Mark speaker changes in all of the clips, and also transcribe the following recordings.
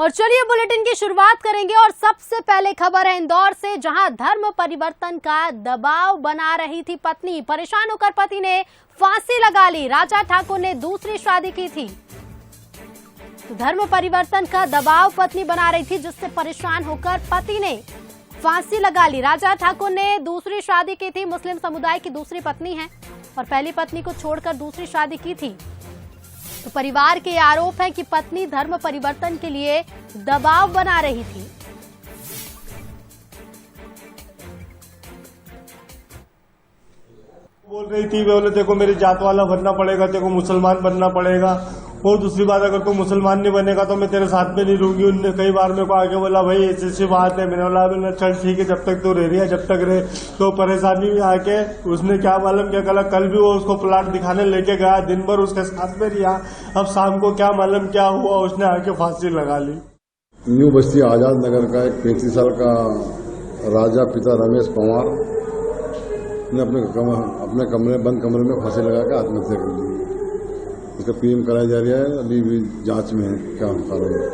Speaker 1: और चलिए बुलेटिन की शुरुआत करेंगे और सबसे पहले खबर है इंदौर से, जहां धर्म परिवर्तन का दबाव बना रही थी पत्नी। परेशान होकर पति ने फांसी लगा ली। राजा ठाकुर ने दूसरी शादी की थी। तो धर्म परिवर्तन का दबाव पत्नी बना रही थी, जिससे परेशान होकर पति ने फांसी लगा ली। राजा ठाकुर ने दूसरी शादी की थी। मुस्लिम समुदाय की दूसरी पत्नी है और पहली पत्नी को छोड़कर दूसरी शादी की थी। तो परिवार के आरोप है कि पत्नी धर्म परिवर्तन के लिए दबाव बना रही थी।
Speaker 2: बोल रही थी, बोले तेको मेरी जात वाला बनना पड़ेगा, तेको मुसलमान बनना पड़ेगा। और दूसरी बात, अगर तू मुसलमान नहीं बनेगा तो मैं तेरे साथ में नहीं रहूंगी। उनने कई बार मेरे को आके बोला, भाई ऐसी बात है। मैंने बोला चल ठीक है, जब तक तू रह रही है जब तक रहे। तो परेशानी में आके उसने क्या मालूम क्या कहा, कल भी वो उसको प्लाट दिखाने लेके गया, दिन भर उसके साथ में रिहा। अब शाम को क्या मालूम क्या हुआ, उसने आके फांसी लगा ली।
Speaker 3: न्यू बस्ती आजाद नगर का एक 35 साल का राजा पिता रमेश पवार ने अपने कमरे बंद कमरे में फांसी लगा के आत्महत्या कर ली। उसका पीएम कराया जा रहा है, अभी भी जांच में है क्या कारण है।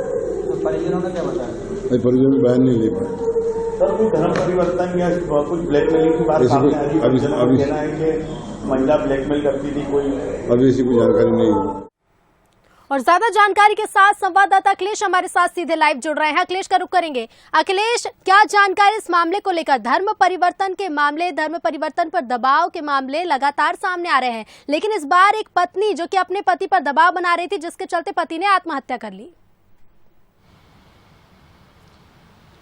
Speaker 4: तो परिजनों ने क्या बताया?
Speaker 3: परिजनों में बयान नहीं ले पाए।
Speaker 2: सर कोई धर्म परिवर्तन या कुछ ब्लैकमेलिंग की बात सामने आ रही है? अभी कहना है कि महिला ब्लैकमेल करती थी कोई,
Speaker 3: अभी ऐसी कोई जानकारी नहीं है।
Speaker 1: और ज्यादा जानकारी के साथ संवाददाता अखिलेश हमारे साथ सीधे लाइव जुड़ रहे हैं। अखिलेश का रुख करेंगे। अखिलेश, क्या जानकारी इस मामले को लेकर? धर्म परिवर्तन के मामले, धर्म परिवर्तन पर दबाव के मामले लगातार सामने आ रहे हैं, लेकिन इस बार एक पत्नी जो कि अपने पति पर दबाव बना रही थी, जिसके चलते पति ने आत्महत्या कर ली।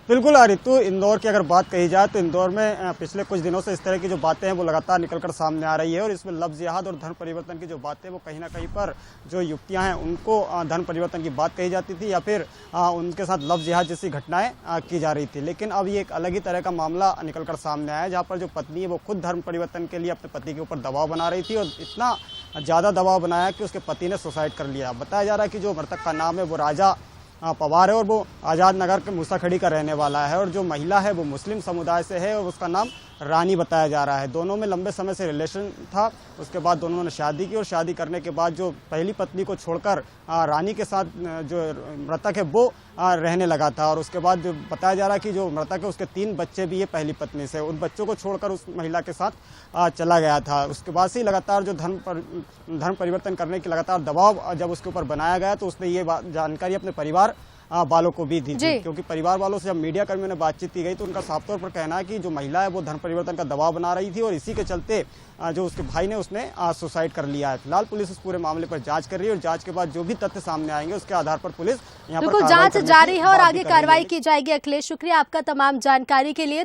Speaker 5: बिल्कुल रितु, इंदौर की अगर बात कही जाए तो इंदौर में पिछले कुछ दिनों से इस तरह की जो बातें हैं वो लगातार निकलकर सामने आ रही है। और इसमें लफ्ज़ जिहाद और धर्म परिवर्तन की जो बातें वो कहीं ना कहीं पर जो युक्तियां हैं उनको धर्म परिवर्तन की बात कही जाती थी, या फिर उनके साथ लफ्ज़ जिहाद जैसी घटनाएं की जा रही थी। लेकिन अब ये एक अलग ही तरह का मामला निकलकर सामने आया है, जहाँ पर जो पत्नी है वो खुद धर्म परिवर्तन के लिए अपने पति के ऊपर दबाव बना रही थी, और इतना ज़्यादा दबाव बनाया कि उसके पति ने सुसाइड कर लिया। बताया जा रहा है कि जो मृतक का नाम है वो राजा पवार है और वो आजाद नगर के मूसाखड़ी का रहने वाला है, और जो महिला है वो मुस्लिम समुदाय से है और उसका नाम रानी बताया जा रहा है। दोनों में लंबे समय से रिलेशन था। उसके बाद दोनों ने शादी की और शादी करने के बाद जो पहली पत्नी को छोड़कर रानी के साथ जो मृतक है वो रहने लगा था। और उसके बाद जो बताया जा रहा है कि जो मृतक है उसके 3 बच्चे भी है पहली पत्नी से, उन बच्चों को छोड़कर उस महिला के साथ चला गया था। उसके बाद से लगातार जो धर्म परिवर्तन करने की लगातार दबाव जब उसके ऊपर बनाया गया, तो उसने ये जानकारी अपने परिवार वालों को भी दी थी। क्योंकि परिवार वालों से जब मीडिया कर्मियों ने बातचीत की गई तो उनका साफ तौर पर कहना है कि जो महिला है वो धर्म परिवर्तन का दबाव बना रही थी, और इसी के चलते जो उसके भाई ने उसने सुसाइड कर लिया है। फिलहाल पुलिस इस पूरे मामले पर जांच कर रही है और जांच के बाद जो भी तथ्य सामने आएंगे उसके आधार पर पुलिस यहाँ पर
Speaker 1: जांच जारी है और आगे कार्रवाई की जाएगी। अखिलेश, शुक्रिया आपका तमाम जानकारी के लिए।